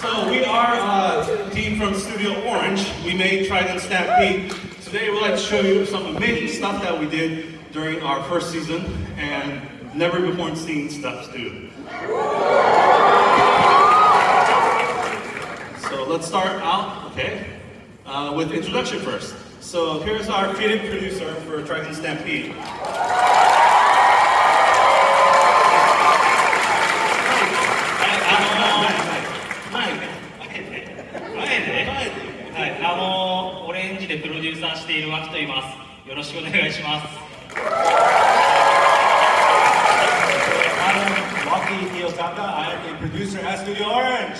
So we are a team from Studio Orange. We made Trigun Stampede. Today we'd like to show you some amazing stuff that we did during our first season and never before seen stuff too. So let's start out, with introduction first. So here's our creative producer for Trigun Stampede. Orange でプロデューサーしているワキと言います。よろしくお願いします。I'm Otaka. I am a producer at Studio Orange.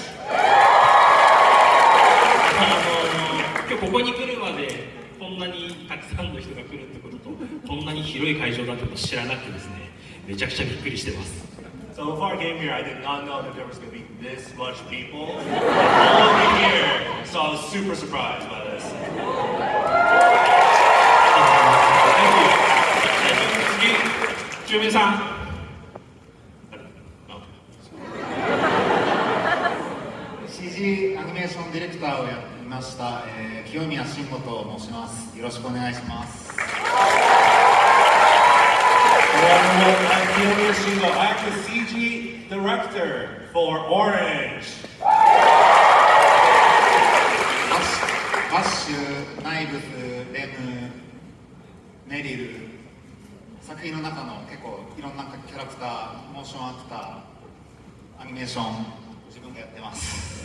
今日ここに来るまでこんなにたくさんの人が来るってこととこんなに広い会場だってことを知らなくてですね、めちゃくちゃびっくりしてます。So before I came here, I did not know that there was going to be this much people all over here. So I was super surprised by this. Thank you. 住民さん。CG アニメーションディレクターをやっていました、清宮慎吾と申します。よろしくお願いします。I'm Kiyomiya Shingo. I'm the CG director for Orange. バッシュ、ナイブス、レム、メリル、作品の中の結構いろんなキャラクター、モーションアクター、アニメーション、自分でやってます。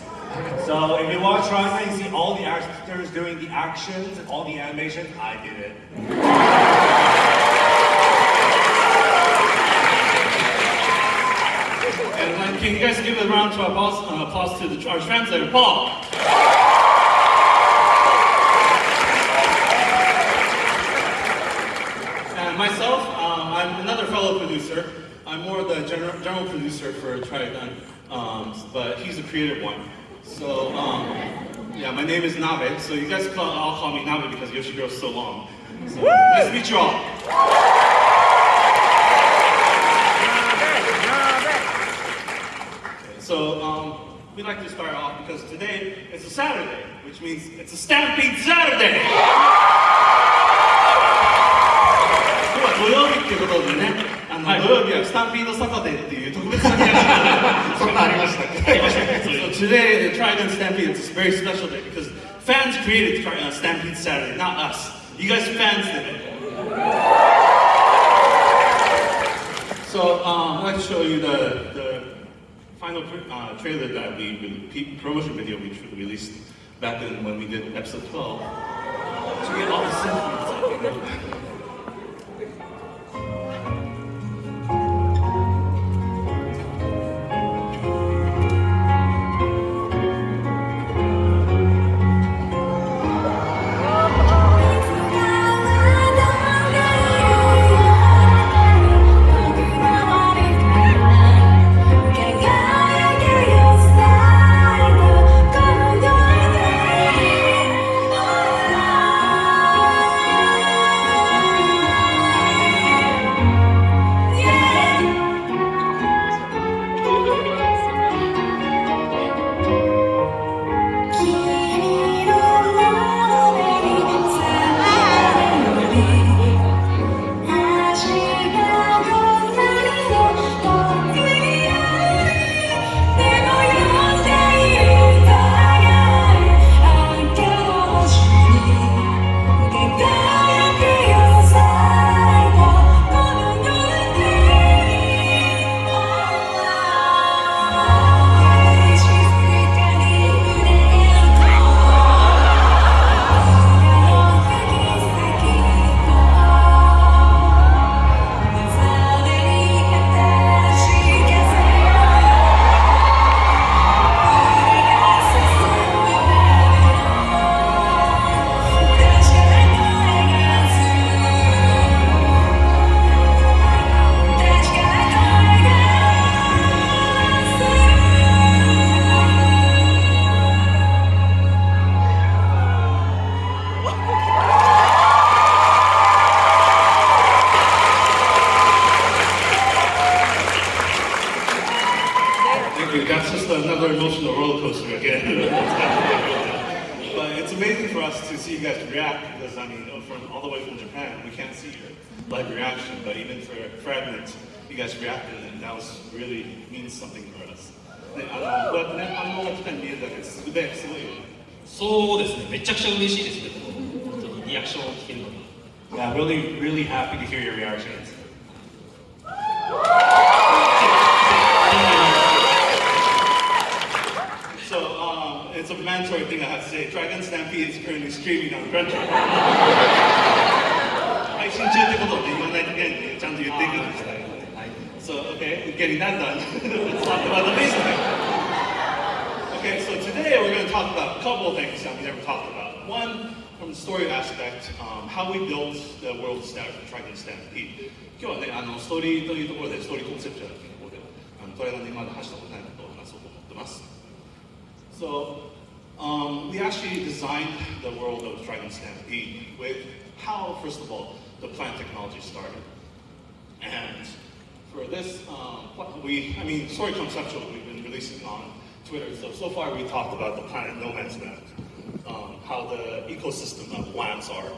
So if you watch Trigun, you see all the actors doing the actions, all the animations. I did it. And can you guys give a round of applause to our translator, Paul? And myself, I'm another fellow producer. I'm more of the general producer for Trigun, but he's the creative one. So, yeah, my name is Nabe. So you guys all call me Nabe because Yoshihiro is so long. So, nice to meet you all. So we'd like to start off because today it's a Saturday, which means it's a Stampede Saturday! 今日は土曜日っていうことでね、土曜日はスタンピードサタデーっていう特別な日がそんなありましたっけ？ So today, the Trigun Stampede, it's a very special day because fans created Stampede Saturday, not us. You guys fans did it. So I'd like to show you the final trailer that promotion video we released back when we did episode 12 to get all the symphonies. the roller coaster again. But it's amazing for us to see you guys react because, I mean, from all the way from Japan, we can't see your live reaction, but even for fragments, you guys reacted, and that was really means something for us. ね、こうやってね、反応が来たに見えるだけですごいよね。そうですね、めちゃくちゃ嬉しいですけど、本当にリアクションを聞けるのが。Yeah, really, really happy to hear your reactions. So, it's a mandatory thing I have to say. TRIGUN STAMPEDE is currently streaming on Crunchyroll. 配信中ってことを言わないといけないんで、ちゃんと言っていくんですね。So, okay, we're getting that done. Let's talk about the mason thing. Okay, so today we're going to talk about a couple of things that we never talked about. One, from the story aspect, how we built the world status of TRIGUN STAMPEDE. 今日はね、ストーリーというところで、ストーリーコンセプチュアルというところで、トライガンで今まで話したことないことを話そうと思ってます。So, we actually designed the world of TRIGUN STAMPEDE with how, first of all, the plant technology started. And for this, story Conceptuals we've been releasing on Twitter. So far we talked about the planet No Man's Land, how the ecosystem of plants are.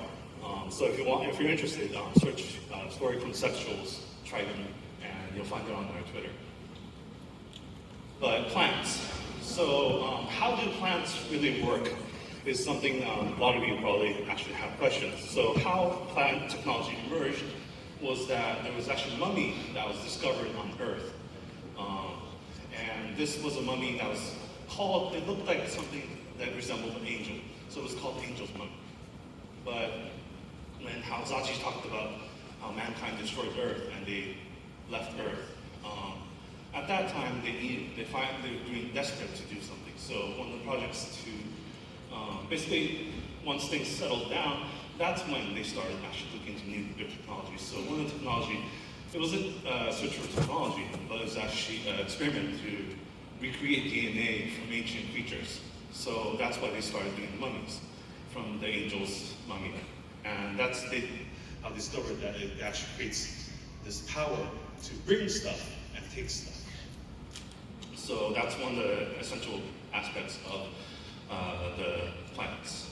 So if you're interested, search story Conceptuals, TRIGUN, and you'll find it on our Twitter. But plants. So how do plants really work is something a lot of you probably actually have questions. So how plant technology emerged was that there was actually a mummy that was discovered on Earth. And this was a mummy that was called, it looked like something that resembled an angel. So it was called Angel's Mummy. But when Zachi talked about how mankind destroyed Earth and they left Earth, at that time they were desperate to do something. So one of the projects to, basically once things settled down, that's when they started actually looking into new technologies. So one of the technology, it wasn't a search for technology, but it was actually an experiment to recreate DNA from ancient creatures. So that's why they started doing the mummies, from the angel's mummy. And that's they discovered that it actually creates this power to bring stuff and take stuff. So that's one of the essential aspects of the plants.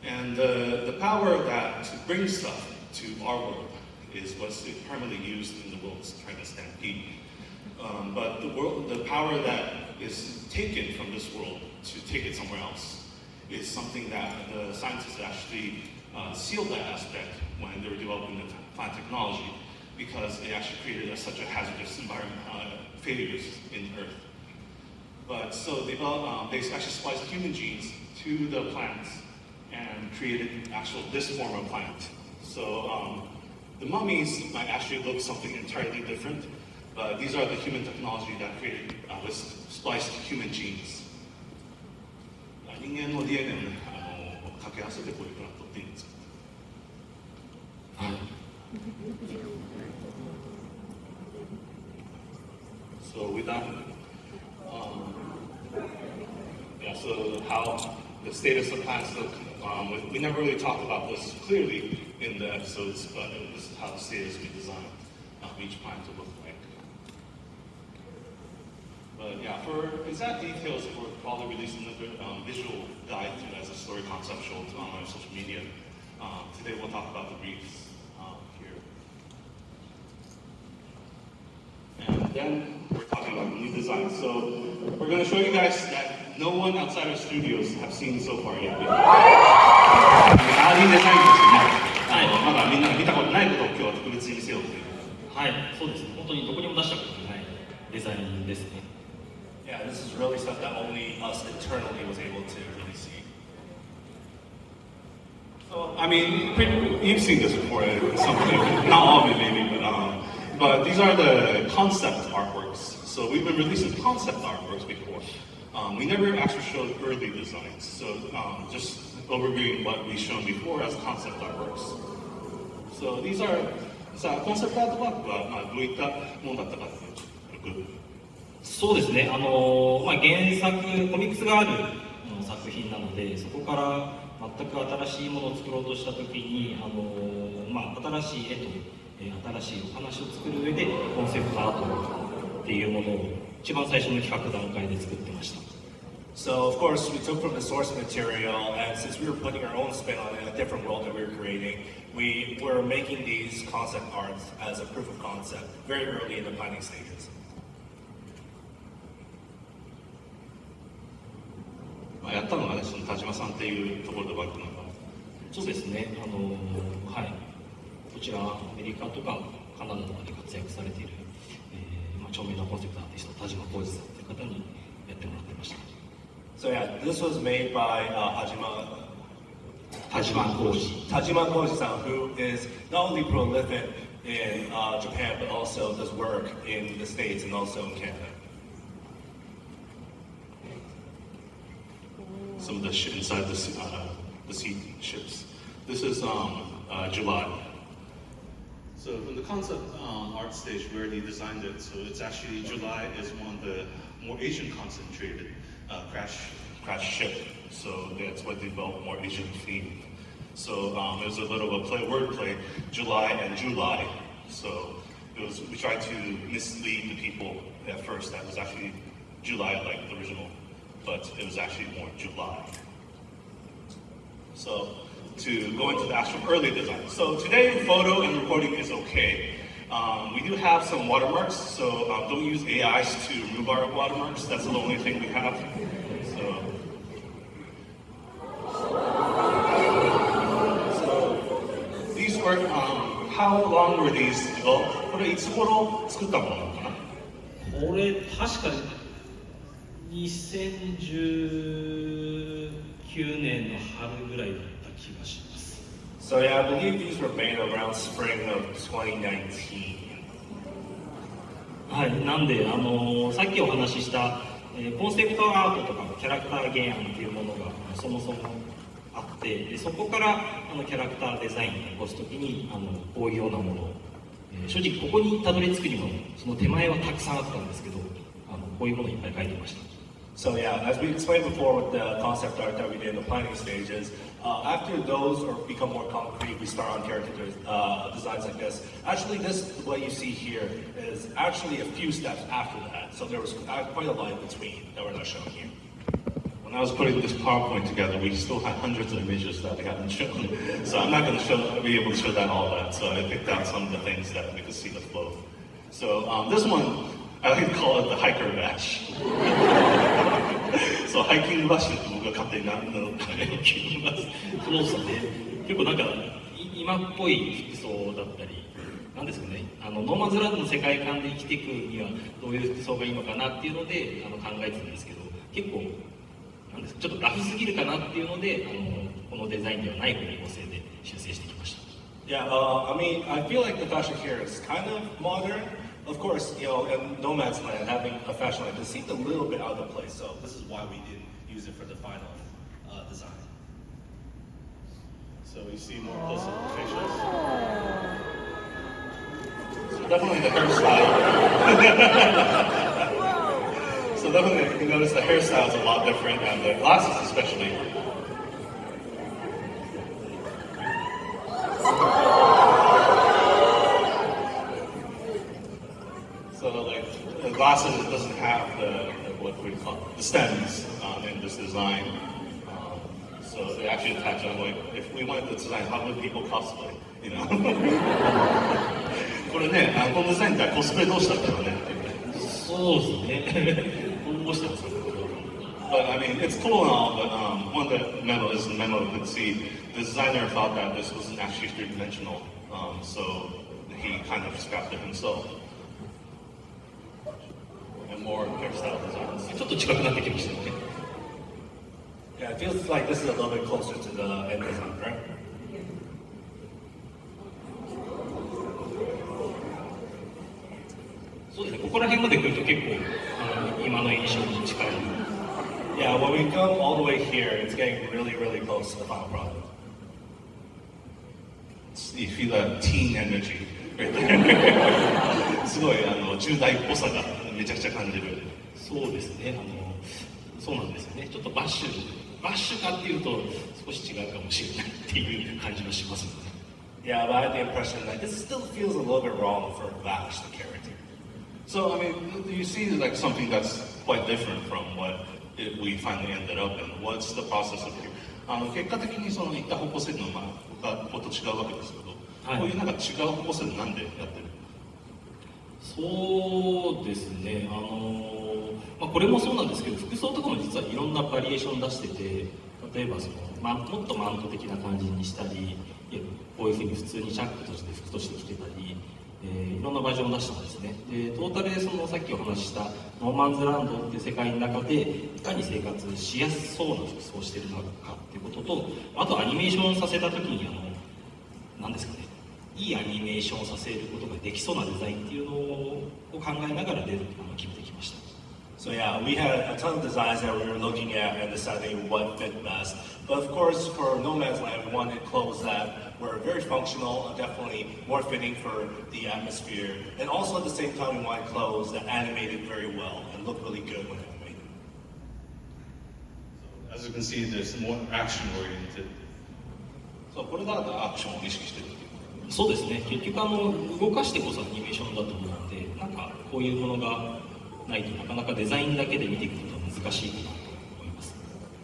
And the power that to bring stuff to our world is what's primarily used in the world's TRIGUN STAMPEDE. But the power that is taken from this world to take it somewhere else is something that the scientists actually sealed that aspect when they were developing the plant technology, because it actually created such a hazardous environment, failures in Earth. But so they actually spliced human genes to the plants and created this form of plant. So the mummies might actually look something entirely different, but these are the human technology that created with spliced human genes. 人間の DNA をね、掛け合わせてこういうプラントっていうんですけど。はい。So with that, so how the status of plants look, we never really talked about this clearly in the episodes, but this is how the status we designed each plant to look like. But yeah, for exact details, we'll probably release another visual guide as a story conceptual on our social media. Today we'll talk about the briefs here. And then we're talking about new design. So we're going to show you guys that no one outside our studios have seen so far yet. アーリーデザインですね。まだみんなが見たことないことを今日は特別に見せようという。はい、そうですね。本当にどこにも出したことないデザインですね。Yeah, this is really stuff that only us internally was able to really see. So, I mean, you've seen this before, something, not all of it maybe, but these are the concept artworks. So we've been releasing concept artworks before. We never actually showed early designs, so just overviewing what we've shown before as concept artworks. So these are, さあ、コンセプトアートワークはどういったものだったかっていう。そうですね、原作、コミックスがある作品なので、そこから全く新しいものを作ろうとしたときに、新しい絵と新しいお話を作る上でコンセプトアートっていうものを一番最初の企画段階で作ってました。So of course we took from the source material, and since we were putting our own spin on it, a different world that we were creating, we were making these concept arts as a proof of concept very early in the planning stages. やったのがね、その田島さんっていうところでバックナンバー。そうですね。はい。こちらアメリカとかカナダとかで活躍されている、著名なコンセプトアーティスト田島浩二さんという方にやってもらってました。So yeah, this was made by Tajima Koji-san, who is not only prolific in Japan but also does work in the States and also in Canada. Some of the shit inside the sea ships. This is July. So from the concept art stage, we already designed it. So it's actually July is one of the more Asian concentrated crash ship. So that's why they developed more Asian theme. So it was a little of a wordplay, July and July. So we tried to mislead the people at first that it was actually July like the original, but it was actually more July. So to go into the actual early design. So today photo and recording is okay. We do have some watermarks, so don't use AIs to remove our watermarks. That's the only thing we have. So these were, how long were these developed? これいつ頃作ったものなのかな？これ確か2019年の春ぐらいだった気がします。So yeah, I believe these were made around spring of 2019. はい、なんでさっきお話しした、コンセプトアートとかキャラクター原案っていうものがそもそもあって、でそこからキャラクターデザインに起こすときにこういうようなものを、正直ここにたどり着くにもその手前はたくさんあったんですけど、こういうものをいっぱい描いてました。So yeah, as we explained before with the concept art that we did in the planning stages, after those or become more concrete, we start on character designs like this. Actually, what you see here is actually a few steps after that. So there was quite a lot in between that we're not showing here. When I was putting this PowerPoint together, we still had hundreds of images that we haven't shown. So I'm not going to be able to show that all that. So I picked out some of the things that we could see the flow. So this one, I like to call it the hiker bash. So hiking bash って僕が勝手にハイキングバス。そうですね。結構なんか今っぽい服装だったり、なんですかね。ノーマンズランドの世界観で生きていくにはどういう服装がいいのかなっていうので考えてたんですけど、結構なんですかちょっとラフすぎるかなっていうのでこのデザインではない方向性で修正してきました。Yeah, I mean, I feel like the fashion here is kind of modern. Of course, in No Man's Land, having a fashion like this seemed a little bit out of place, so this is why we didn't use it for the final design. So you see more close-up pictures. So definitely the hairstyle. So definitely you notice the hairstyle is a lot different, and the glasses especially. So like the glasses doesn't have what we call the stems in this design. So they actually attach on like if we wanted to design how would people cosplay, you know? これね、このデザインってコスプレどうしたんだろうね。そうですね。どうしたんですか。But I mean, it's cool and all, but one of the memo you could see the designer thought that this wasn't actually three-dimensional, so he kind of scrapped it himself. And more hairstyle designs. ちょっと近くなってきましたね。Yeah, it feels like this is a little bit closer to the end design, right? そうですね。ここら辺まで来ると結構今の印象に近い。Yeah, when we come all the way here, it's getting really, really close to the final product. You feel that teen energy right there. すごい10代っぽさがめちゃくちゃ感じる。そうですね。そうなんですよね。ちょっとバッシュかっていうと少し違うかもしれないっていう感じがしますね。Yeah, but I had the impression that it still feels a little bit wrong for Vash, the character. So, I mean, you see like something that's quite different from what we finally ended up in. What's the process of it? 結果的にその行った方向性のこと違うわけですけど、はいこういうなんか違う方向性でなんでやってる？そうですね、これもそうなんですけど、服装とかも実はいろんなバリエーション出してて、例えばその、もっとマント的な感じにしたり、いやこういうふうに普通にチャックとして服として着てたり、いろんなバージョンを出したんですね。でトータルでそのさっきお話ししたノーマンズランドっていう世界の中でいかに生活しやすそうな服装をしてるのかっていうことと、あとアニメーションさせた時に何ですかね、いいアニメーションをさせることができそうなデザインっていうのを考えながら決めてきました。So yeah, we had a ton of designs that we were looking at and deciding what fit best. But of course, for No Man's Land, we wanted clothes that were very functional and definitely more fitting for the atmosphere. And also at the same time, we wanted clothes that animated very well and looked really good when animated. As you can see, there's more action oriented. そう、これだとアクションを意識してるっていう。そうですね、結局動かしてこそアニメーションだと思うので、なんかこういうものがないとなかなかデザインだけで見ていくことは難しいかなと思います。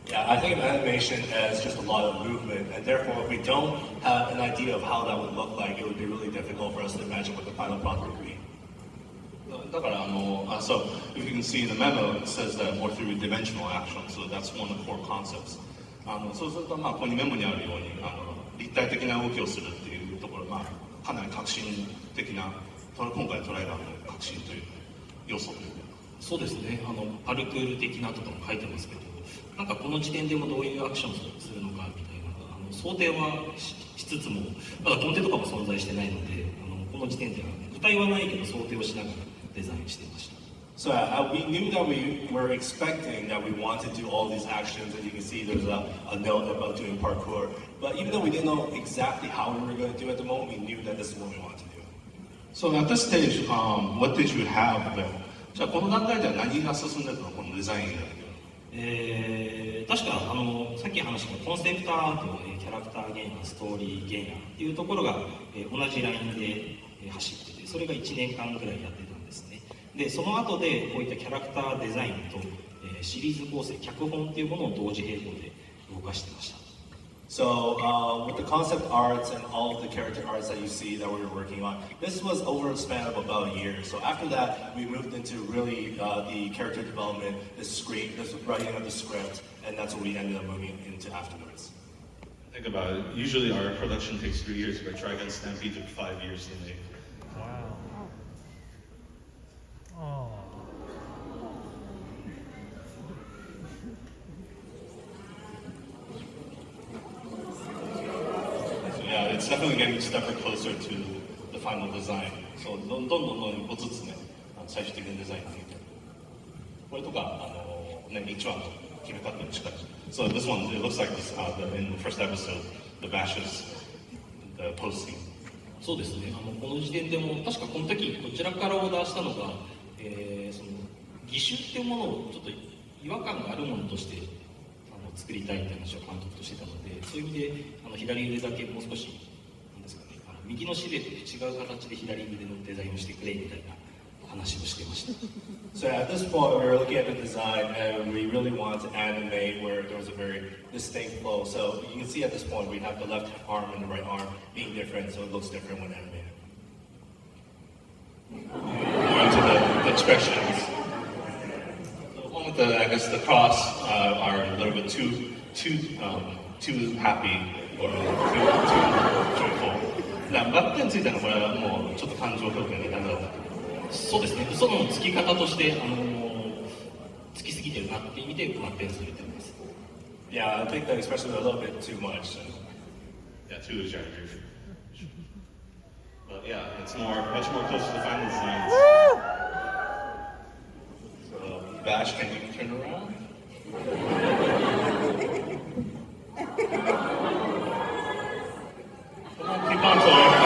Yeah, I think of animation as just a lot of movement, and therefore if we don't have an idea of how that would look like, it would be really difficult for us to imagine what the final product would be. だからso if you can see in the memo, it says that more three-dimensional action, so that's one of the core concepts. そうするとここにメモにあるように立体的な動きをするっていうところ、かなり革新的な今回トライガーの革新という要素というか。そうですね、パルクール的なとかも書いてますけど、なんかこの時点でもどういうアクションをするのかみたいな想定は しつつも、まだコンテとかも存在してないので、この時点では具体はないけど想定をしながらデザインしていました。So we knew that we were expecting that we want to do all these actions, and you can see there's a note about doing parkour. But even though we didn't know exactly how we were going to do it at the moment, we knew that this is what we wanted to do. So at this stage, what did you have then? じゃあこの段階では何が進んでるのこのデザイン以外では。確かさっき話したコンセプトアート、キャラクター原案、ストーリー原案っていうところが、同じラインで、走ってて、それが1年間ぐらいやってたんですね。でその後でこういったキャラクターデザインと、シリーズ構成、脚本っていうものを同時並行で動かしてました。So with the concept arts and all of the character arts that you see that we were working on, this was over a span of about a year. So after that, we moved into really the character development, the writing of the script, and that's what we ended up moving into afterwards. Think about it. Usually our production takes 3 years, but TRIGUN STAMPEDE took 5 years to make. Wow. Oh. Yeah, it's definitely getting a step closer to the final design. So どんどん一歩ずつね、最終的なデザインにしてこれとか1話の決め方に近い。So this one, it looks like this, in the first episode, the Vash's the posting. そうですね、この時点でも確かこの時こちらからオーダーしたのが、その義手っていうものをちょっと違和感があるものとして作りたいって話を監督としてたので、そういう意味で左腕だけもう少しなんですかね、右のシルエットと違う形で左腕のデザインをしてくれみたいな話をしてました。So at this point, we were looking at the design, and we really wanted to animate where there was a very distinct flow. So you can see at this point, we have the left arm and the right arm being different, so it looks different when animated. Going to the expressions. The one with the, I guess, the cross are a little bit too happy or too joyful. バッテンついたのこれはもうちょっと感情表現にダメだった。そうですね、嘘のつき方として、つきすぎてるなっていう意味でバッテンされてるんです。Yeah, I think the expression was a little bit too much. Yeah, too exaggerated. But yeah, it's much more close to the final designs. So, Vash, can you turn around? Come on, keep on going.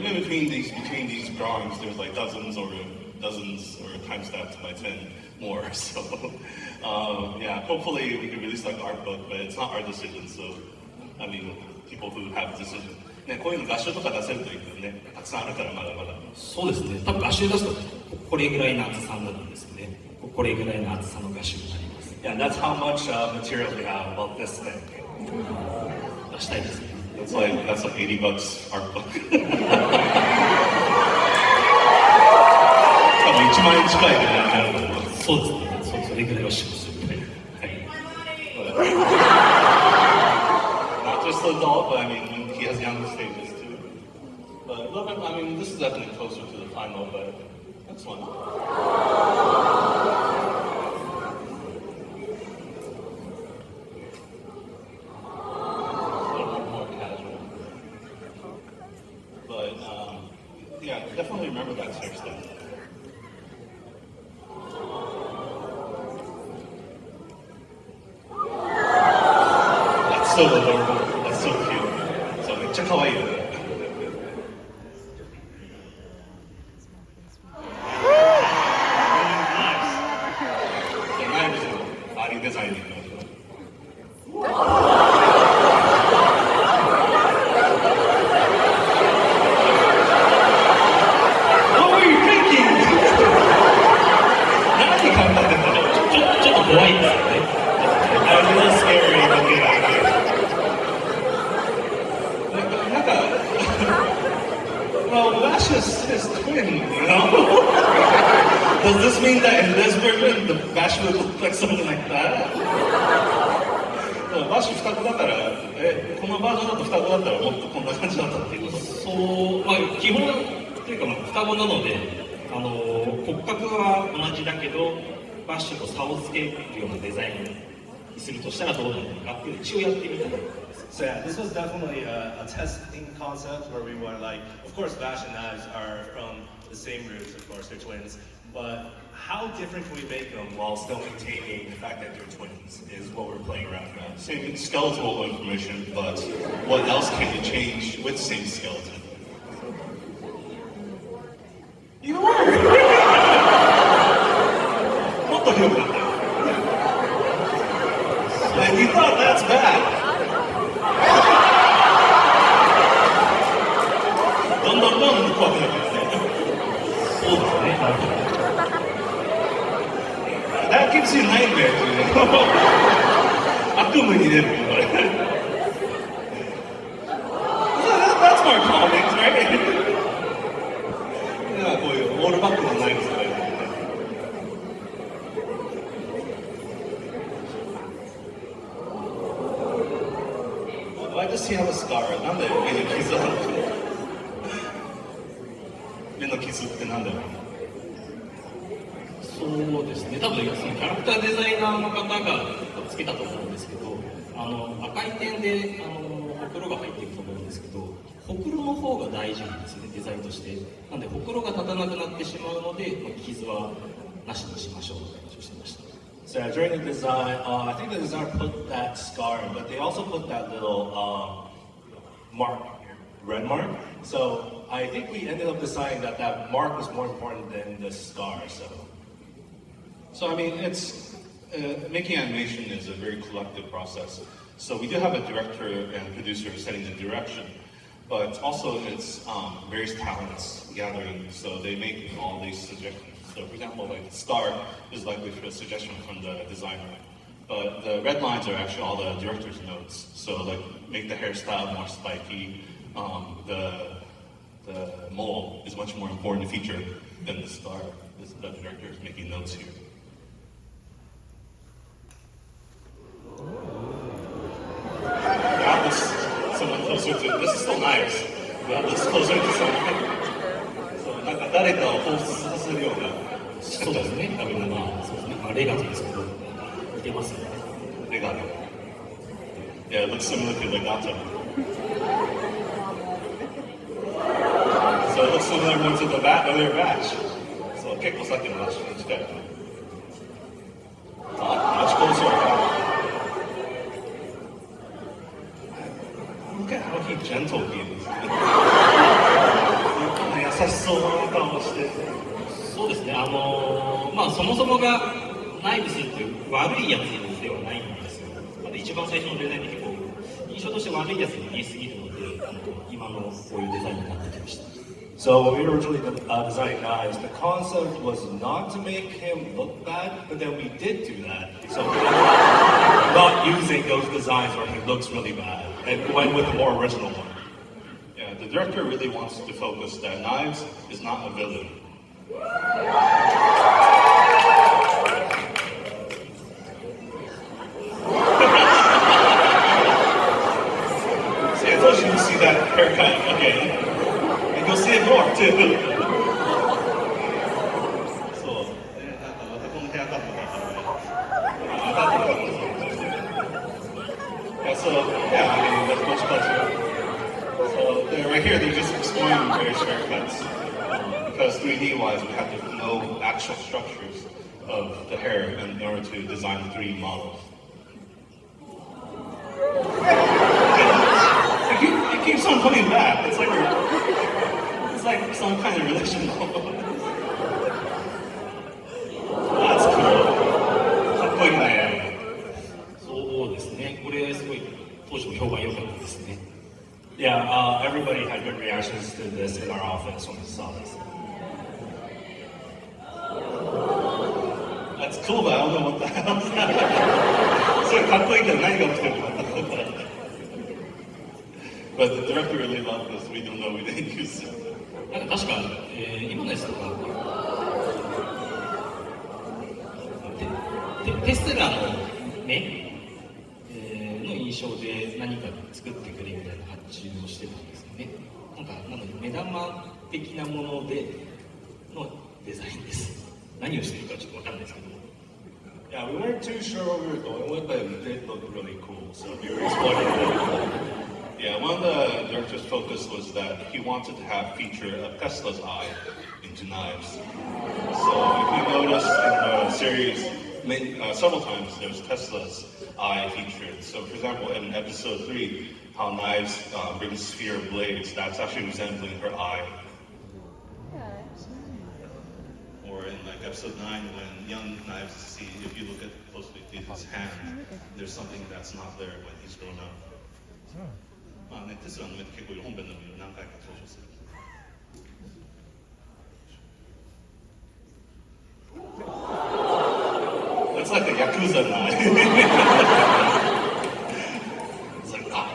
even between these drawings, there's like dozens or times that by 10 more. So yeah, hopefully we can release like art book, but it's not our decision. So I mean, people who have a decision. ね、こういうの合唱とか出せるといいけどね、たくさんあるからまだまだ。そうですね。多分画集出すとこれぐらいの厚さになるんですね。これぐらいの厚さの画集になります。Yeah, that's how much material we have about this thing. 出したいですね。That's like $80 art book. 多分1万円近いぐらいになると思います。そうですね。それぐらいはします。はい。Not just the adult, but I mean, he has younger stages too. But a little bit, I mean, this is definitely closer to the final, but that's one. Yeah, definitely remember that sort of stuff. That's so adorable. That's so cute. So, めっちゃ可愛いよね。ナイフのバディデザインでいきましょう。怖いですよね。A little scary looking idea. なんか、well, Vash is his twin, you know? Does this mean that in this version, the Vash would look like something like that? バッシュ双子だから、このバージョンだと双子だったらもっとこんな感じだったっていうこと？そう、まあ、基本っていうか、まあ、双子なので、骨格は同じだけど、バッシュと差をつけるようなデザインにするとしたらどうなるのかっていう一応やってみたいと思います。So yeah, this was definitely a testing concept where we were like, of course, Vash and Knives are from the same roots, of course, they're twins, but how different can we make them while still maintaining the fact that they're twins is what we're playing around with. Same skeletal information, but what else can you change with same skeleton? You are! もっと広くなったよ。And you thought that's bad. どんどん怖くなってますね。そうですね。That gives you nightmares, you know? 悪夢に出るよ、これ。That's more comics, right? こういうオールバックのナイフとか。Why does he have a scar? なんで目に傷あるの？目の傷ってなんだろう？そうですね。多分そのキャラクターデザイナーの方がつけたと思うんですけど、赤い点でほくろが入っていると思うんですけど、ほくろの方が大事なんですね、デザインとして。なんでほくろが立たなくなってしまうので、傷はなしにしましょうと話をしてました。So yeah, during the design, I think the designer put that scar in, but they also put that little mark here, red mark. So I think we ended up deciding that that mark was more important than the scar. So I mean, it's making animation is a very collective process. So we do have a director and producer setting the direction, but also it's various talents gathering. So they make all these suggestions. So for example, like star is likely for a suggestion from the designer. But the red lines are actually all the director's notes. So like make the hairstyle more spiky. The mole is much more important feature than the star. The director is making notes here. Got this somewhat closer to, this is still nice. Got this closer to something. なんか誰かを放出させるような。そうですね。多分そうですね。レガトですけど、似てますね。レガト。Yeah, it looks similar to legato. So it looks similar to the earlier batch. So 結構さっきのバッシュに近い。much closer. Look at how gentle he is. してそうですね、まあそもそもがナイブスって悪いやつではないんですよ。まだ一番最初のデザインで結構印象として悪いやつに見えすぎるので、今のこういうデザインになってきました。So when we were originally designing knives, the concept was not to make him look bad, but then we did do that. So we ended up not using those designs where he looks really bad, and went with the more original one. Yeah, the director really wants to focus that Knives is not a villain. See, I told you to see that haircut again. And you'll see it more too. そう。なんかまたこのヘアカットだからね。カットだからそう。Yeah, so yeah, I mean that's much culture. So right here they're just exploring various haircuts. Because 3D wise we have to know actual structures of the hair in order to design the 3D models. It keeps on coming back. It's like some kind of religion. That's cool. かっこいいね。そうですね、これすごい当時も評判良かったですね。Yeah, everybody had good reactions to this in our office when we saw this. That's cool, but I don't know what the hell is that. それかっこいいけど何が起きてるか分かんない。But the director really loved this. We don't know we didn't use it. なんか確か、今のやつとかテスラの目、の印象で何か作ってくれみたいな発注をしてたんですよね。なので目玉的なものでのデザインです。何をしてるかちょっとわかんないですけど。Yeah, we weren't too sure what we were going with, but it did look really cool. So we were exploring it. Yeah, one of the director's focus was that he wanted to have feature of Tesla's eye into Knives. So if you notice in the series, several times there's Tesla's eye featured. So for example, in episode 3, how Knives brings sphere of blades, that's actually resembling her eye. Or in like episode 9, when young Knives see, if you look at closely at his hand, there's something that's not there when he's grown up. まあね、テスラの目って結構本編の見る何回か登場する。It's like a Yakuza knife. It's like, ah.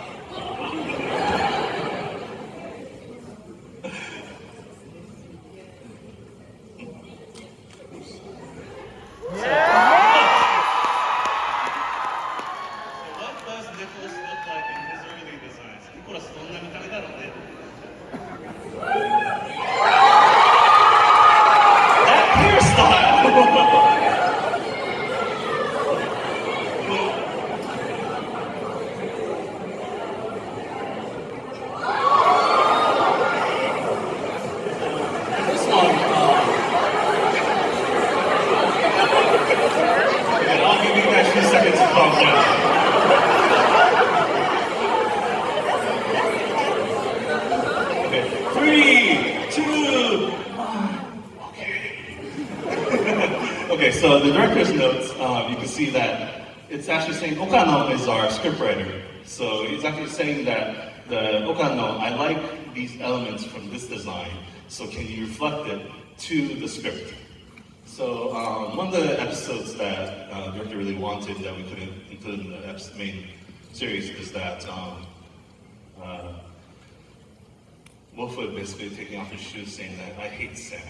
What does Nicholas look like in his early designs? Nicholas どんな見た目だろうね。That hairstyle! This one, and I'll give you guys 2 seconds to calm down. Okay, 3, 2, 1. Okay. Okay, so the director's notes, you can see that it's actually saying Otakon is our scriptwriter. So he's actually saying that the Otakon, I like these elements from this design, so can you reflect it to the script? So one of the episodes that the director really wanted that we couldn't include in the main series is that Wolfwood basically taking off his shoes saying that I hate sand.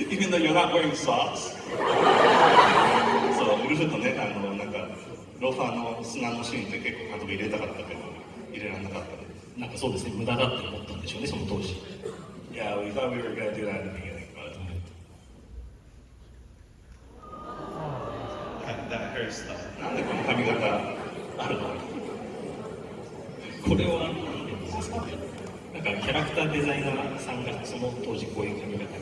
Even though you're not wearing socks. So ウルフとね、なんかローファーの砂のシーンって結構監督入れたかったけど入れられなかったね。なんかそうですね、無駄だって思ったんでしょうね、その当時。Yeah, we thought we were going to do that in the beginning, but That hairstyle. なんでこの髪型あるの？これは何でですかね。なんかキャラクターデザイナーさんがその当時こういう髪型が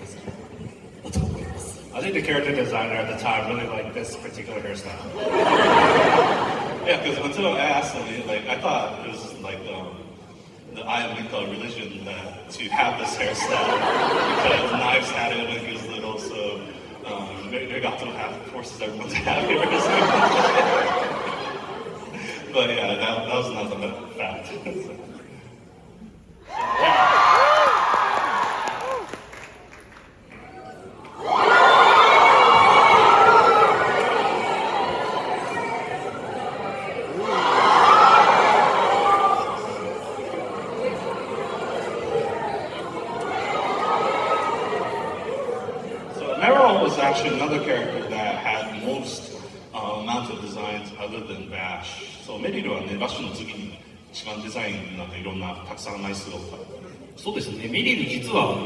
好きだと思います。I think the character designer at the time really liked this particular hairstyle. Yeah, because until I asked him, like I thought it was like the the Islamic religion to have this hairstyle because Knives had it when he was little, so they got to have forces everyone to have it. But yeah, that was another fact. Meryl was actually another character that had most amount of designs other than Vash. Soメリルはね、バッシュの次に一番デザインなんかいろんなたくさん枚数が多かった。そうですね、メリル実は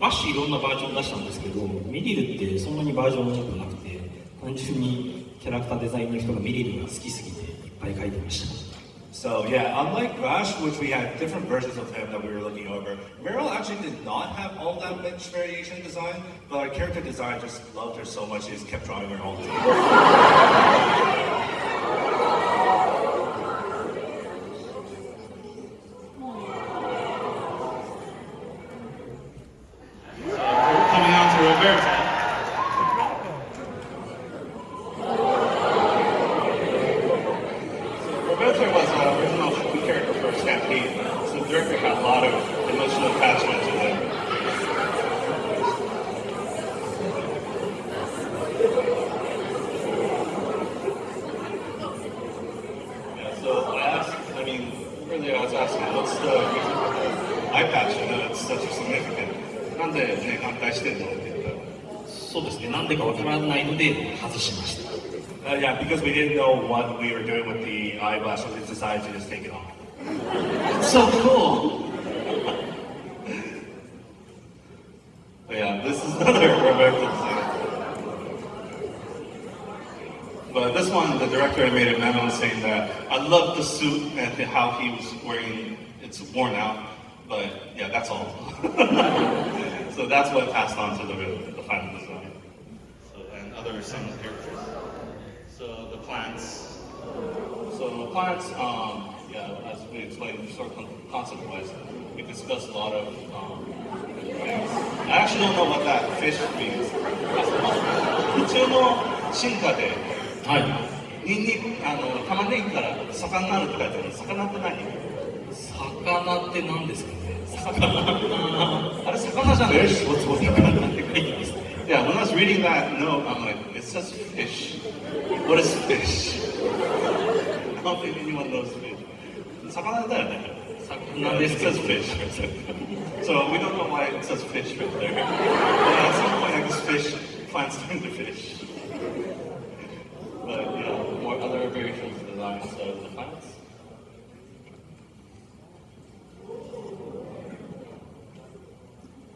バッシュいろんなバージョン出したんですけど、メリルってそんなにバージョン多くなくて、単純にキャラクターデザインの人がメリルが好きすぎていっぱい描いてました。So yeah, unlike Vash, which we had different versions of him that we were looking over, Meryl actually did not have all that much variation design, but our character design just loved her so much, he just kept drawing her all the time. Coming on to Roberto. Roberto was an original character for Stampede, so the director had a lot of emotional attachment to him. Yeah, so earlier I was asking, what's the reason for the eye patch? I know it's such a significant. なんでね、反対してんのって言ったら。そうですね、なんでかわからないので外しました。Yeah, because we didn't know what we were doing with the eyelash, so we decided to just take it off. So cool! But yeah, this is another Roberto design. But this one, the director made a memo saying that I love the suit and how he was wearing, it's worn out, but yeah, that's all. So that's what passed on to the final design. So, and other some characters. So the plants. So the plants, yeah, as we explained, sort of concept-wise, we discussed a lot of things. I actually don't know what that fish means. 普通の進化で、はい。ニンニク、玉ねぎから魚になるって書いてある。魚って何？魚って何ですかね。あれ魚じゃない？魚って書いてますね。Yeah, when I was reading that note, I'm like, it says fish. What is fish? I don't think anyone knows fish. 魚だよね。It says fish. So we don't know why it says fish right there. But at some point, I guess fish finds time to fish. But yeah, more other variations of designs of the plants.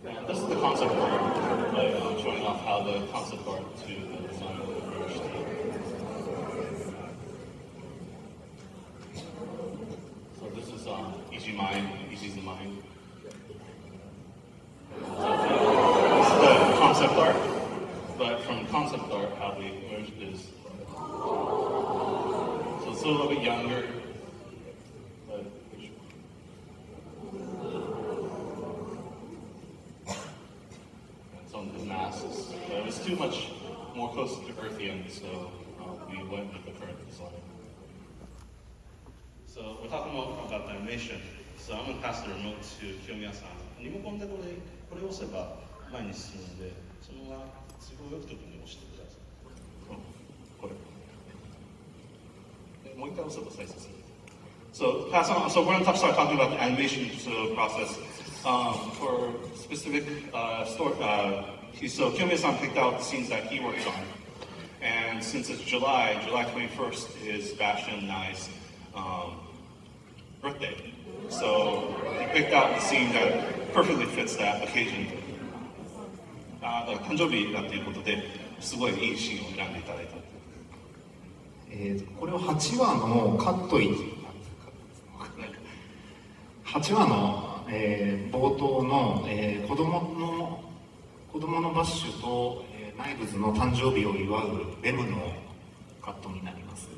And this is the concept art, showing off how the concept art to the design of the first. So this is Easy Mind, Easy's the Mind. This is the concept art, but from concept art, how we merged this. So it's a little bit younger, but some of the masks. But it was too much more close to Earthian, so we went with the current design. So we're talking about the animation. So I'm going to pass the remote to Kiyomiya-san. リモコンでこれを押せば前に進むので、そのまま都合よくときに押してください。これ。もう一回押せば再生する。So pass on. So we're going to start talking about the animation process for specific story. So Kiyomiya-san picked out the scenes that he works on, and since it's July 21st is Vash and Nai's birthday. So he picked out the scene that perfectly fits that occasion. 誕生日だっていうことですごいいいシーンを選んでいただいた。これを8話のカット8話の、冒頭の、子供のバッシュと、ナイブズの誕生日を祝うレムのカットになります。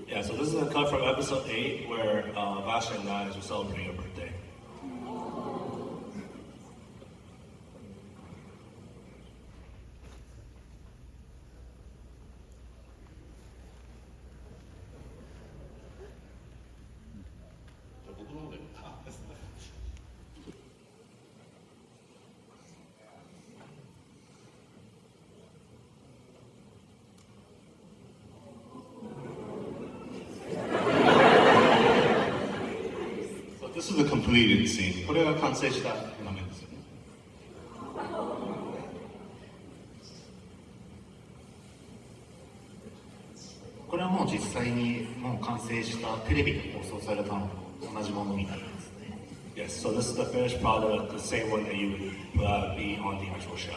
Yeah, so this is a cut from episode 8 where Vash and Knives are celebrating her birthday. completed scene. これが完成した画面ですよね。これはもう実際にもう完成したテレビで放送されたのと同じものみたいですね。Yes, so this is the finished product, the same one that you would be on the actual show.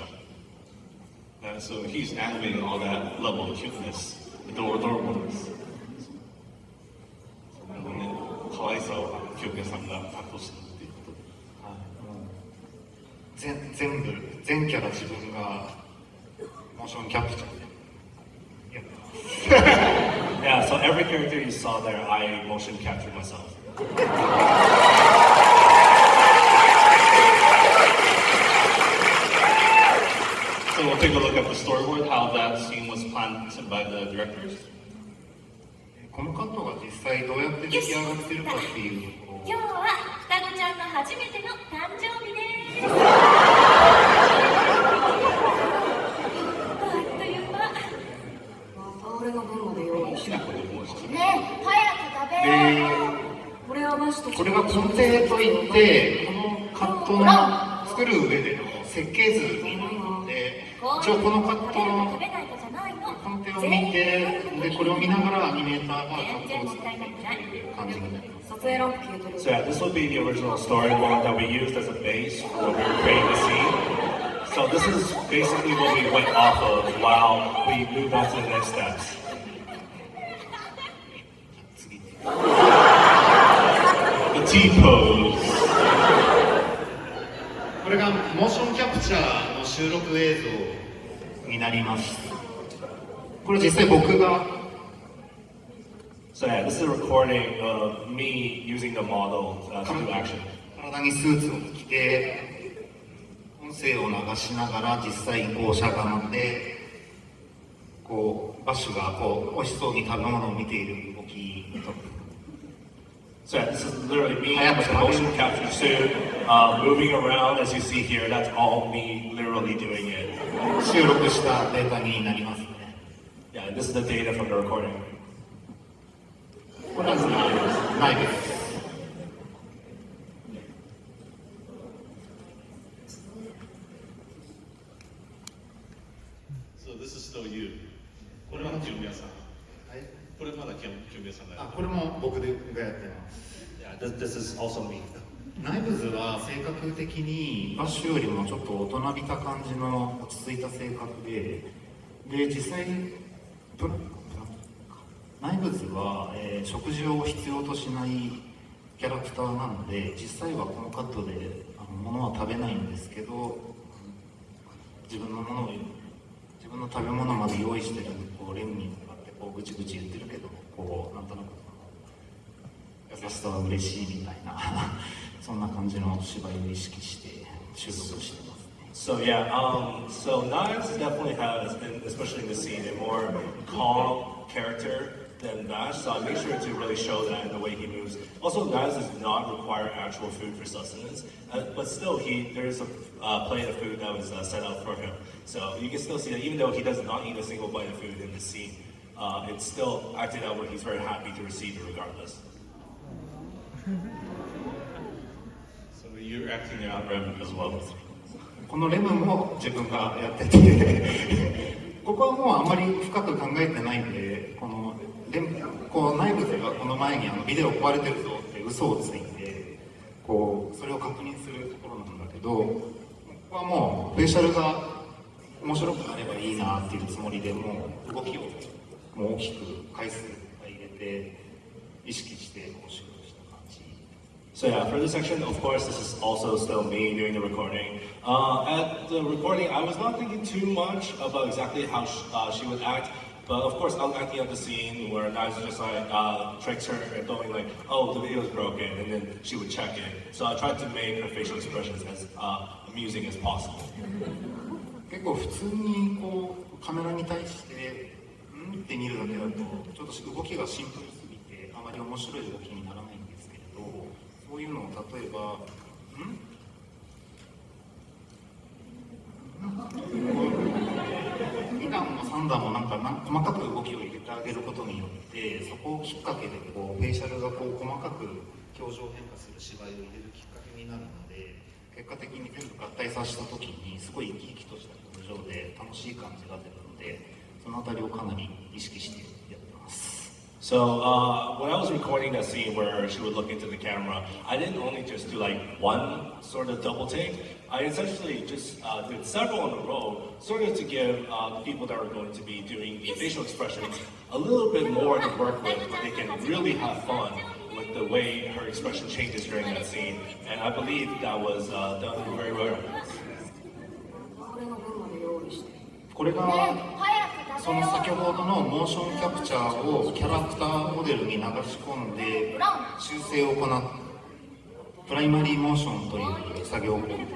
So he's animating all that level of cuteness, adorableness. 可愛さを清家さんが担当してるっていうことで。全キャラ自分がモーションキャプチャーで。Yeah, so every character you saw there, I motion captured myself. So we'll take a look at the storyboard, how that scene was planned by the directors. このカットが実際どうやって出来上がってるかっていうところを。今日は双子ちゃんの初めての誕生日です。あっという間。また俺の分まで用意して好きなこと思う人ね。ねえ、早く食べよう。これはマジでこれが根底といってこのカットの作る上での設計図になるので、一応このカットの食べないかじゃないの。根底を見て、でこれを見ながらアニメーターがカットを作るっていう感じになります。撮影ランプ消えてる。 So yeah, this will be the original storyboard that we used as a base when we were creating the scene. So this is basically what we went off of while we moved on to the next steps. 次 The T-pose. これがモーションキャプチャーの収録映像になります。これ実際僕が So yeah, this is a recording of me using the model to do action. 体にスーツを着て音声を流しながら実際にこうしゃがんでこうバッシュがこう美味しそうに食べ物を見ている動きと So yeah, this is literally me in a motion capture suit, moving around as you see here. That's all me literally doing it. 収録したデータになりますね。 Yeah, this is the data from the recording. これはないです。 So this is still you. これは清宮さん。はい、これまだ清宮さんがやってる。これも僕がやってます。 Yeah, this is also me. ナイブズは性格的にバッシュよりもちょっと大人びた感じの落ち着いた性格で、実際にナイブズは、食事を必要としないキャラクターなので、実際はこのカットで物は食べないんですけど、自分の食べ物まで用意してるこうレンに向かってこうぐちぐち言ってるけど、こうなんとなく優しさは嬉しいみたいなそんな感じの芝居を意識して収録してます。So yeah, so Knives definitely has, especially in the scene, a more calm character than Vash. So I make sure to really show that in the way he moves. Also, Knives does not require actual food for sustenance, but still, there is a plate of food that was set out for him. So you can still see that even though he does not eat a single bite of food in this scene, it's still acted out where he's very happy to receive it regardless. So you're acting out Rem as well. このレムも自分がやっててここはもうあんまり深く考えてないんで、このナイブズがこの前にビデオ壊れてるぞって嘘をついてこうそれを確認するところなんだけど、ここはもうフェイシャルが面白くなればいいなっていうつもりで、もう動きをもう大きく回数入れて意識してこう収録した感じ。 So yeah, for this section, of course, this is also still me doing the recording. At the recording, I was not thinking too much about exactly how she would act, but of course, I was acting out the scene where Knives just like tricks her and going like, "Oh, the video is broken," and then she would check it. So I tried to make her facial expressions as amusing as possible. 結構普通にこうカメラに対してって見るだけだとちょっと動きがシンプルすぎてあまり面白い動きにならないんですけれど、そういうのを例えば2段も3段も細かく動きを入れてあげることによって、そこをきっかけでこうフェイシャルがこう細かく表情変化する芝居を入れるきっかけになるので、結果的に全部合体させた時にすごい生き生きとした表情で楽しい感じが出るので、そのあたりをかなり意識してやってます。So when I was recording that scene where she would look into the camera, I didn't only just do like one sort of double take. I essentially just did several in a row, sort of to give the people that are going to be doing the facial expressions a little bit more to work with, where they can really have fun with the way her expression changes during that scene. And I believe that was done very well. 俺の分まで用意して。これがその先ほどのモーションキャプチャーをキャラクターモデルに流し込んで修正を行っプライマリーモーションという作業工程になり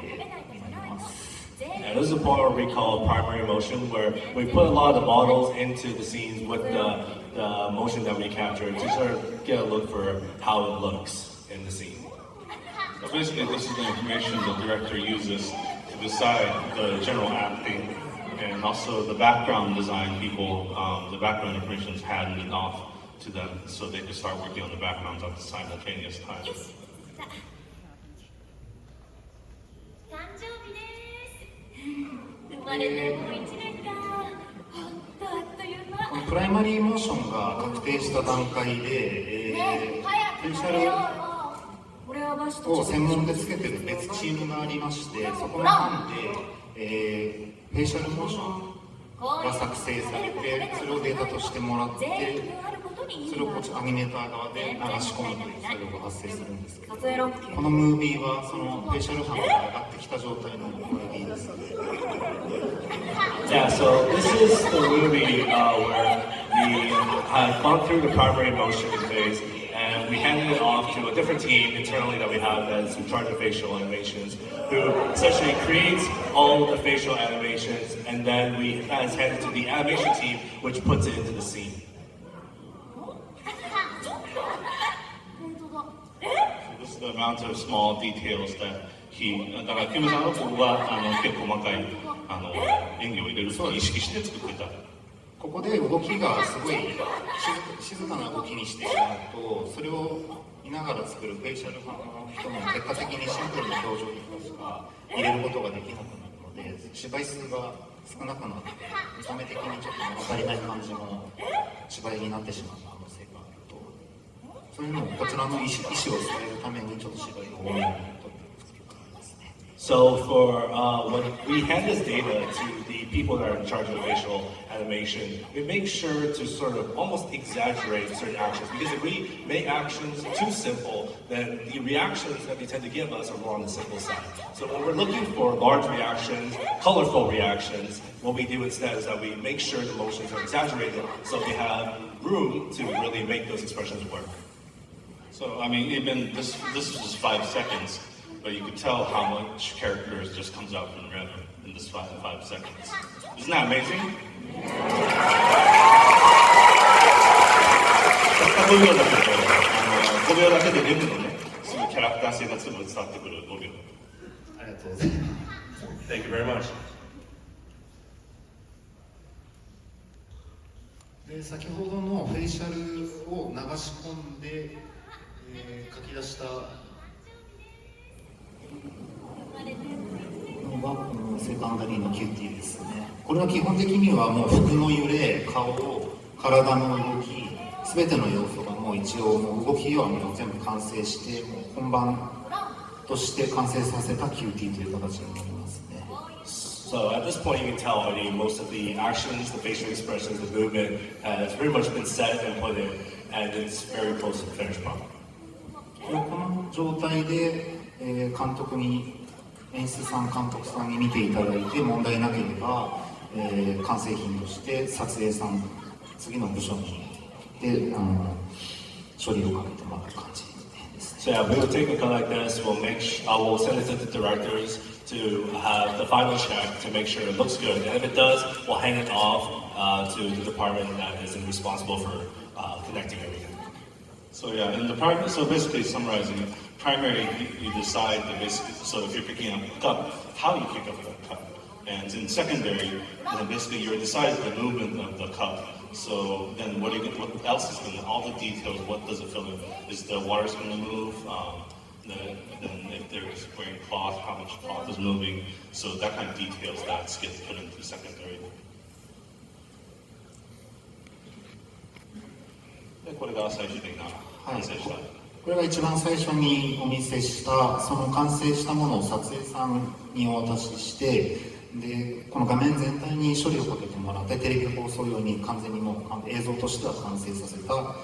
ます。And this is a part we call primary motion, where we put a lot of the models into the scenes with the motion that we capture to sort of get a look for how it looks in the scene. So basically, this is the information the director uses to decide the general acting and also the background design people, the background information is handed off to them so they can start working on the backgrounds at the simultaneous time. 誕生日です生まれてもう1年かほんとあっという間このプライマリーモーションが確定した段階で、フェイシャルを専門でつけてる別チームがありまして、そこの班で、フェイシャルモーションが作成されて、それをデータとしてもらって、それをアニメーター側で流し込むという作業が発生するんですけど、このムービーはそのフェイシャル班が上がってきた状態のムービーですので。Yeah, so this is the movie where we have gone through the primary motion phase, and we handed it off to a different team internally that we have that's in charge of facial animations, who essentially creates all of the facial animations, and then we hand it to the animation team, which puts it into the scene. This is the amount of small details that he だからキムさんは僕は結構細かい演技を入れると意識して作ってた。ここで動きがすごい静かな動きにしてしまうと、それを見ながら作るフェイシャル派の人も結果的にシンプルな表情としか入れることができなくなるので、芝居数が少なくなって見た目的にちょっと物足りない感じの芝居になってしまう可能性があると、そういうのをこちらの意思を伝えるためにちょっと芝居を多めにとって作る感じですね。So for when we hand this data to the people that are in charge of facial animation, we make sure to sort of almost exaggerate certain actions, because if we make actions too simple, then the reactions that they tend to give us are more on the simple side. So when we're looking for large reactions, colorful reactions, what we do instead is that we make sure the motions are exaggerated so they have room to really make those expressions work. So I mean, even this is just 5 seconds. But you can tell how much characters just comes out from the rhythm in this 5 seconds. Isn't that amazing? 5秒だけでレムのね、すぐキャラクター性が全部伝わってくる5秒。ありがとうございます。Thank you very much. で、先ほどのフェイシャルを流し込んで、書き出したのがこのセカンダリーのキューティーですね。これは基本的にはもう服の揺れ、顔、体の動き、すべての要素がもう一応もう動きはもう全部完成して、もう本番として完成させたキューティーという形になりますね。So at this point, you can tell already most of the actions, the facial expressions, the movement has pretty much been set and put in, and it's very close to the finished product. この状態で、監督に演出さん監督さんに見ていただいて問題なければ、完成品として撮影さん次の部署にで処理をかけてもらう感じですね。So yeah, we will take a cut like this. We'll send it to the directors to have the final check to make sure it looks good, and if it does, we'll hand it off to the department that is responsible for connecting everything. So yeah, in the primary, so basically summarizing it, primary you decide the basic. So if you're picking up a cup, how you pick up that cup. And in secondary, basically you're deciding the movement of the cup. So then what else is going to, all the details, what does it fill in? Is the water's going to move? Then if there's wearing cloth, how much cloth is moving? So that kind of details that gets put into secondary. でこれが最終的な完成した。これが一番最初にお見せしたその完成したものを撮影さんにお渡ししてでこの画面全体に処理をかけてもらってテレビ放送用に完全にもう映像としては完成させた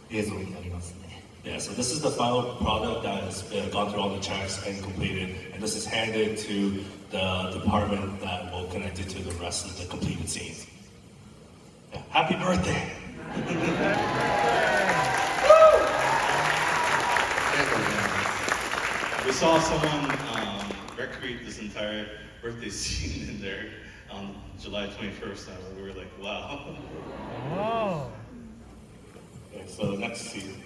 映像になりますね。Yeah, so this is the final product that has gone through all the checks and completed, and this is handed to the department that will connect it to the rest of the completed scenes. Yeah. Happy birthday! We saw someone recreate this entire birthday scene in there on July 21st, and we were like, wow. Wow. Okay, so next scene.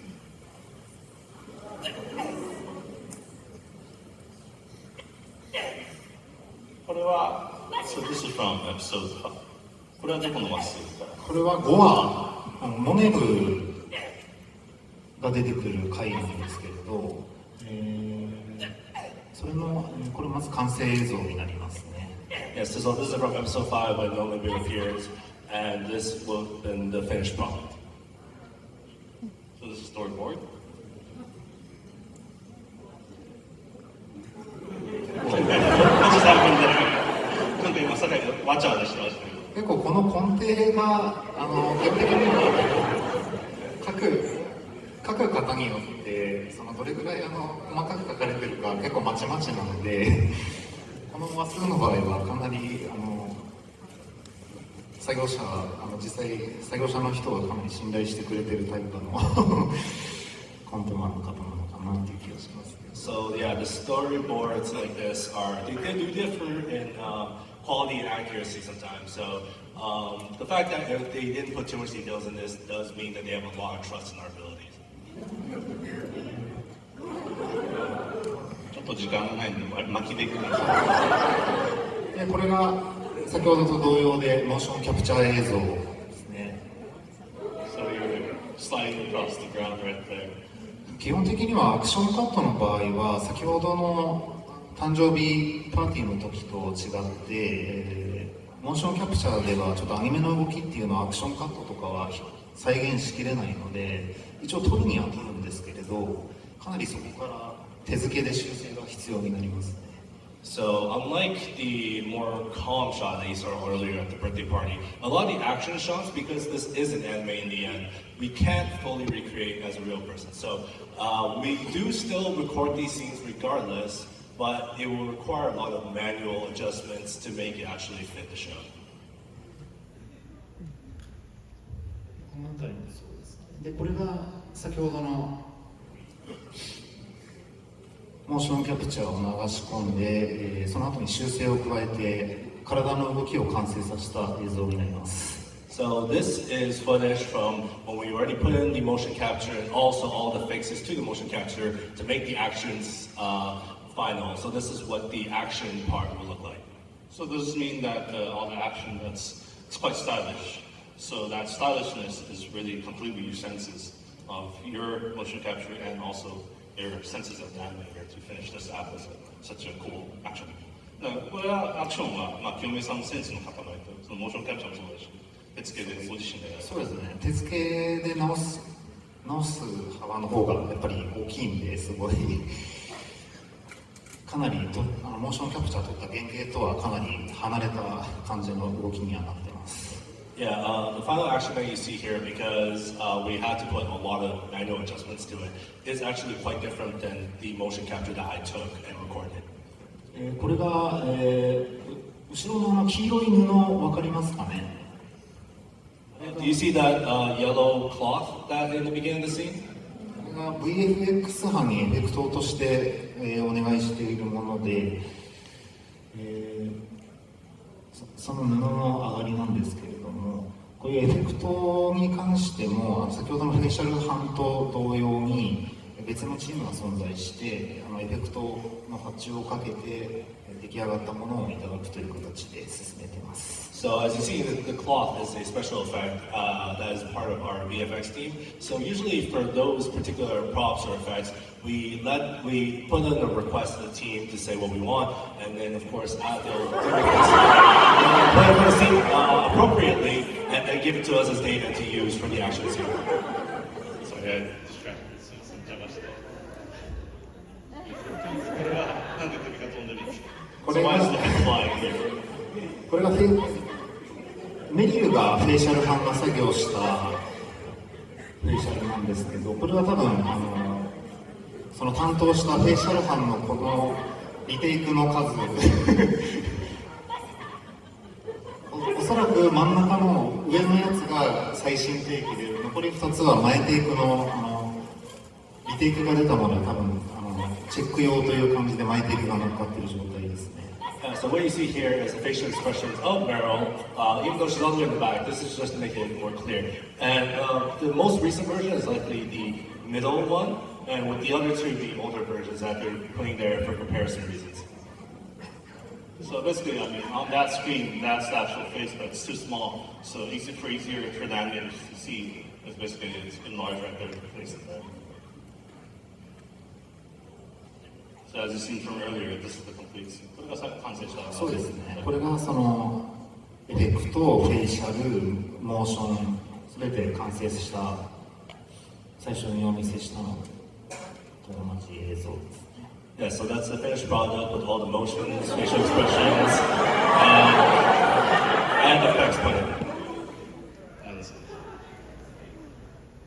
So this is from episode これは猫のマスこれは5話モネブが出てくる回なんですけれど、それのこれまず完成映像になりますね。Yes, so this is from episode 5 when Nonabir appears, and this will have been the finished product. So this is storyboard. What just happened there? なんか今、酒井がわちゃわちゃしてましたけど。結構この根底が基本的には書く方によってそのどれぐらい細かく書かれてるか結構まちまちなのでこの話数の場合はかなり作業者実際作業者の人はかなり信頼してくれてるタイプのコンテマの方なのかなっていう気がします。So yeah, the storyboards like this they do differ in quality and accuracy sometimes. So the fact that they didn't put too much details in this does mean that they have a lot of trust in our abilities. ちょっと時間がないんで巻きでいくんですでこれが先ほどと同様でモーションキャプチャー映像ですね。So you're sliding across the ground right there. 基本的にはアクションカットの場合は先ほどの誕生日パーティーの時と違って、モーションキャプチャーではちょっとアニメの動きっていうのはアクションカットとかは再現しきれないので一応撮るには撮るんですけれどかなりそこから手付けで修正が必要になりますね。So unlike the more calm shot that you saw earlier at the birthday party, a lot of the action shots, because this is an anime in the end, we can't fully recreate as a real person. So we do still record these scenes regardless, but it will require a lot of manual adjustments to make it actually fit the show. この辺りもそうですね。でこれが先ほどのモーションキャプチャーを流し込んで、その後に修正を加えて体の動きを完成させた映像になります。So this is footage from when we already put in the motion capture and also all the fixes to the motion capture to make the actions final. So this is what the action part will look like. So does this mean that all the action it's quite stylish? So that stylishness is really completely your senses of your motion capture and also your senses of the animator to finish this app as such a cool action. これはアクションは清美さんのセンスの塊とそのモーションキャプチャーもそうだし手付けでご自身でそうですね。手付けで直す幅の方がやっぱり大きいんですごいかなりモーションキャプチャーといった原型とはかなり離れた感じの動きにはなっています。Yeah, the final action that you see here, because we had to put a lot of manual adjustments to it, is actually quite different than the motion capture that I took and recorded. これが、後ろの黄色い布分かりますかね。Do you see that yellow cloth that in the beginning of the scene? これが VFX 班にエフェクトとして、お願いしているもので、その布の上がりなんですけれども、こういうエフェクトに関しても先ほどのフェイシャル班と同様に別のチームが存在してエフェクトの発注をかけて出来上がったものをいただくという形で進めています。So as you see, the cloth is a special effect that is part of our VFX team. So usually for those particular props or effects, we put in a request to the team to say what we want, and then of course they'll play for the scene appropriately, and then give it to us as data to use for the action scene. Sorry, I distracted. すいません、邪魔して。これはなんで首が飛んでるんですか？So why is the head flying here? これがメリルがフェイシャル班が作業したフェイシャルなんですけど、これは多分その担当したフェイシャル班のこのリテイクの数おそらく真ん中の上のやつが最新テイクで、残り2つは前テイクのリテイクが出たものは多分チェック用という感じで前テイクが乗っかっている状態ですね。So what you see here is the facial expressions of Meryl, even though she's all the way in the back. This is just to make it more clear. And the most recent version is likely the middle one, and with the other two, the older versions that they're putting there for comparison reasons. So basically, I mean, on that screen, that's the actual face, but it's too small. So easier for the animators to see. It's basically it's enlarged right there, place it there. So as you see from earlier, this is the complete scene. これが完成した。そうですね。これがそのエフェクト、フェイシャル、モーションすべて完成した最初にお見せしたのと同じ映像ですね。Yeah, so that's the finished product with all the motions, facial expressions, and effects put in.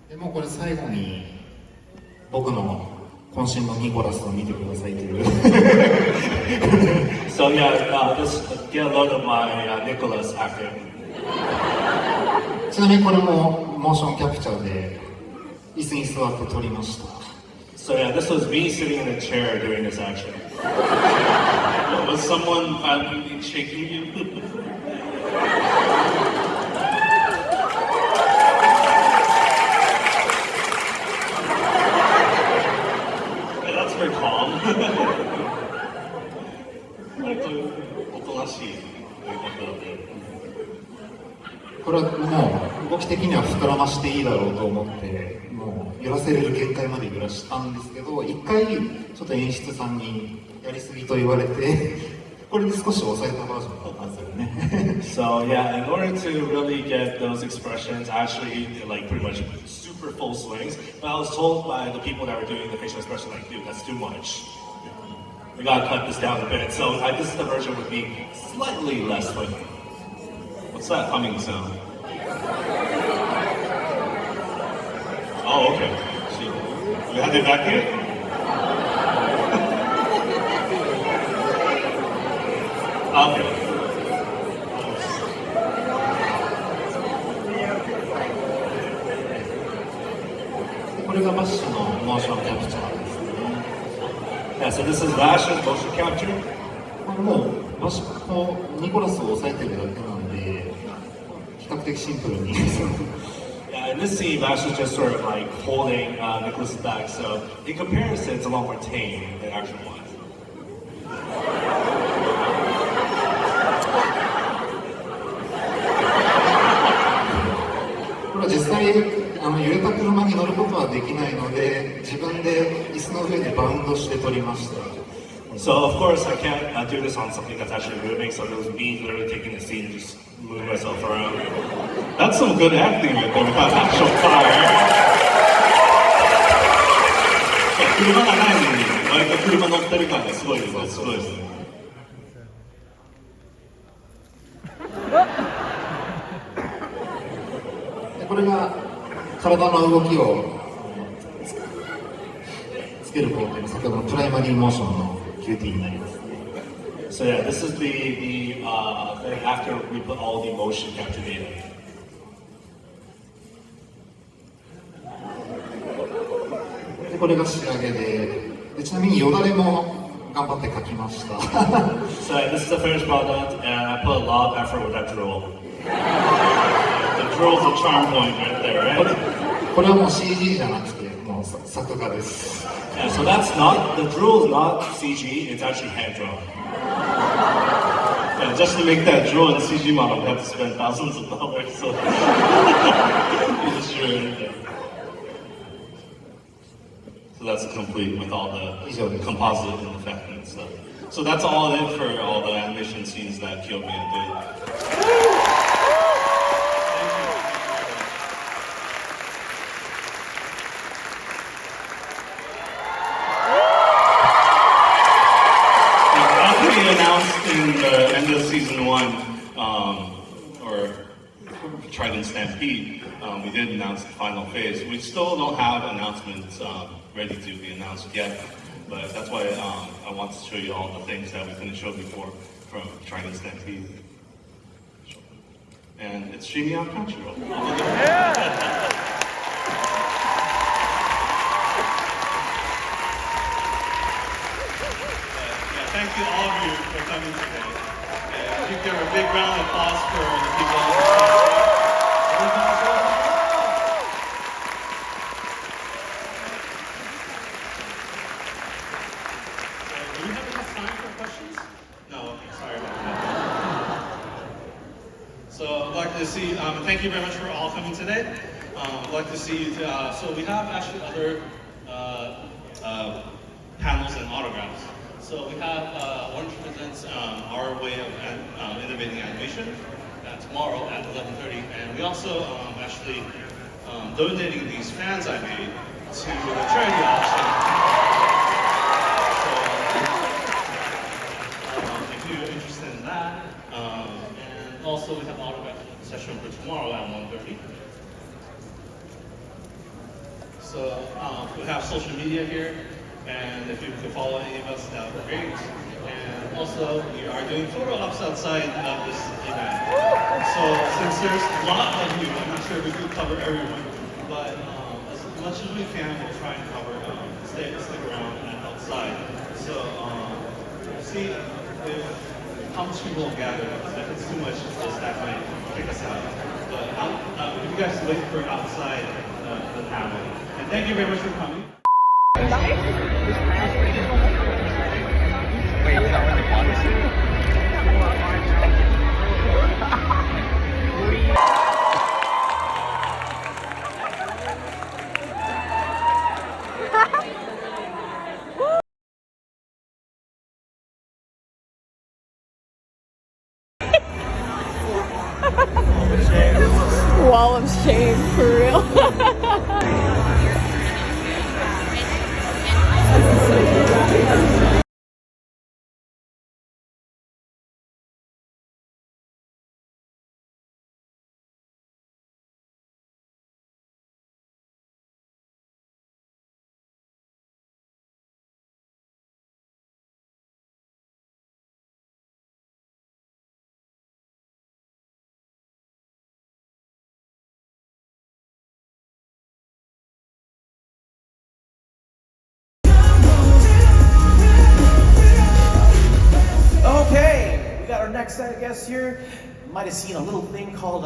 でもこれ最後に僕の渾身のニコラスを見てくださいという。So yeah, just get a load of my Nicholas acting. ちなみにこれもモーションキャプチャーで椅子に座って撮りました。So yeah, this was me sitting in a chair doing this action. Was someone violently shaking you? That's very calm. 割とおとなしいということで。これはもう動き的には膨らましていいだろうと思ってもう揺らせれる限界まで揺らしたんですけど、一回ちょっと演出さんにやりすぎと言われてこれで少し抑えたバージョンだったんですよね。So yeah, in order to really get those expressions, actually like pretty much super full swings. But I was told by the people that were doing the facial expression, like, dude, that's too much. We gotta cut this down a bit. So this is the version with me slightly less swing. What's that humming sound? Oh, okay. See, you had to evacuate? Okay. これがバッシュのモーションキャプチャーですね。Yeah, so this is Vash's motion capture. これもうバッシュのニコラスを抑えてるだけなんで比較的シンプルに。Yeah, in this scene, Vash is just sort of like holding Nicholas back. So in comparison, it's a lot more tame than action one. これは実際揺れた車に乗ることはできないので自分で椅子の上でバウンドして撮りました。So of course I can't do this on something that's actually moving. So it was me literally taking the seat and just moving myself around. That's some good acting right there without actual fire. 車がないのに割と車乗ってる感がすごいですね。すごいですね。これが体の動きをつける工程の先ほどのプライマリーモーションの QT になります。So yeah, this is the thing after we put all the motion capture data. でこれが仕上げで、ちなみによだれも頑張って描きました。So yeah, this is the finished product, and I put a lot of effort with that drill. The drill's a charm point right there, right? これはもう CG じゃなくてもの作画です。 Yeah, so that's not, the drill is not CG, it's actually hand drawn. Yeah, just to make that drill and CG model, we have to spend thousands of dollars. So, so that's complete with all the composite and effect and stuff. So that's all it for all the animation scenes that Kyomiya did. Announced in the end of season 1, or TRIGUN Stampede, we did announce the final phase. We still don't have announcements ready to be announced yet, but that's why I want to show you all the things that we couldn't show before from TRIGUN Stampede. And it's streaming on Conceptuals. Thank you all of you for coming today. If you give a big round of applause for the people on the stage. Do we have enough time for questions? No, okay, sorry about that. So I'd like to see, thank you very much for all coming today. I'd like to see, so we have actually other panels and autographs. So we have Orange presents our way of innovating animation tomorrow at 11:30, and we also actually donating these fans I made to the charity auction. So if you're interested in that, and also we have autograph session for tomorrow at 1:30. So we have social media here. And if you could follow any of us, that would be great. And also, we are doing photo ops outside of this event. So since there's a lot of you, I'm not sure if we could cover everyone, but as much as we can, we'll try and cover, stick around and outside. So see if how much people will gather. If it's too much, the staff might kick us out. But if you guys wait for outside the panel. And thank you very much for coming. Wall of shame, for real. Next guest here, you might have seen a little thing called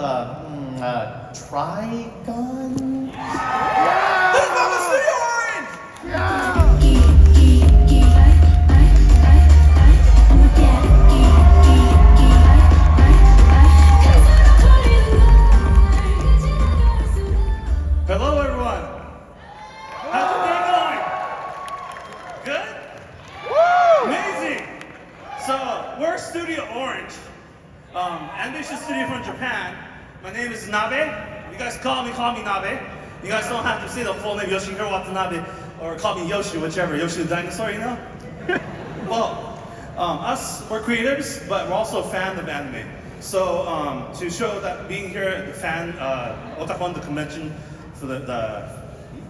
TRIGUN. Yeah! This is the orange! Yeah! Hello everyone! How's your day going? Good? Woo! Amazing! So, we're Studio Orange, animation studio from Japan. My name is Nabe. You guys call me Nabe. You guys don't have to say the full name Yoshihiro Watanabe or call me Yoshi, whichever. Yoshi the dinosaur, you know? Well, we're creatives, but we're also fans of anime. So, to show that being here at the fan, Otakon, the convention, so the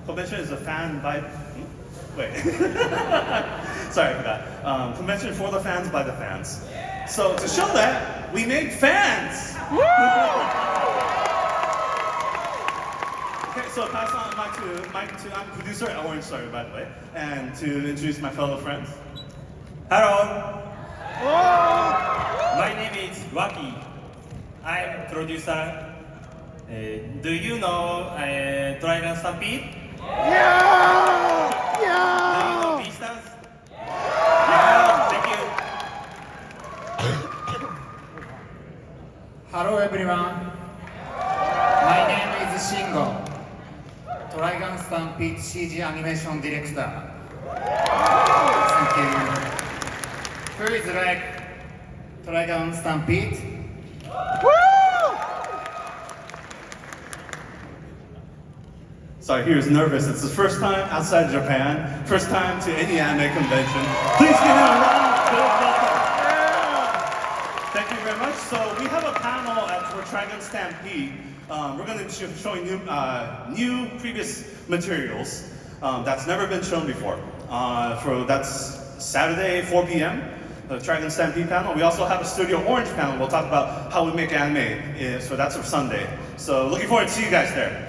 convention is a fan by, wait. Sorry, I forgot. Convention for the fans by the fans. So to show that, we made fans! Okay, so pass on mic to I'm producer at Orange, sorry, by the way, and to introduce my fellow friends. Hello! My name is Waki. I'm producer. Do you know TRIGUN Stampede? Yeah! Vistas? Yeah, thank you. Hello everyone. My name is Shingo, TRIGUN STAMPEDE CG Animation Director. Thank you. Who is like TRIGUN STAMPEDE? Sorry, he was nervous. It's his first time outside Japan, first time to any anime convention. Please give him a round of welcome. Thank you very much. So we have a panel for TRIGUN Stampede. We're going to be showing new previous materials that's never been shown before. That's Saturday, 4 p.m. The TRIGUN Stampede panel. We also have a Studio Orange panel. We'll talk about how we make anime. So that's for Sunday. So looking forward to see you guys there.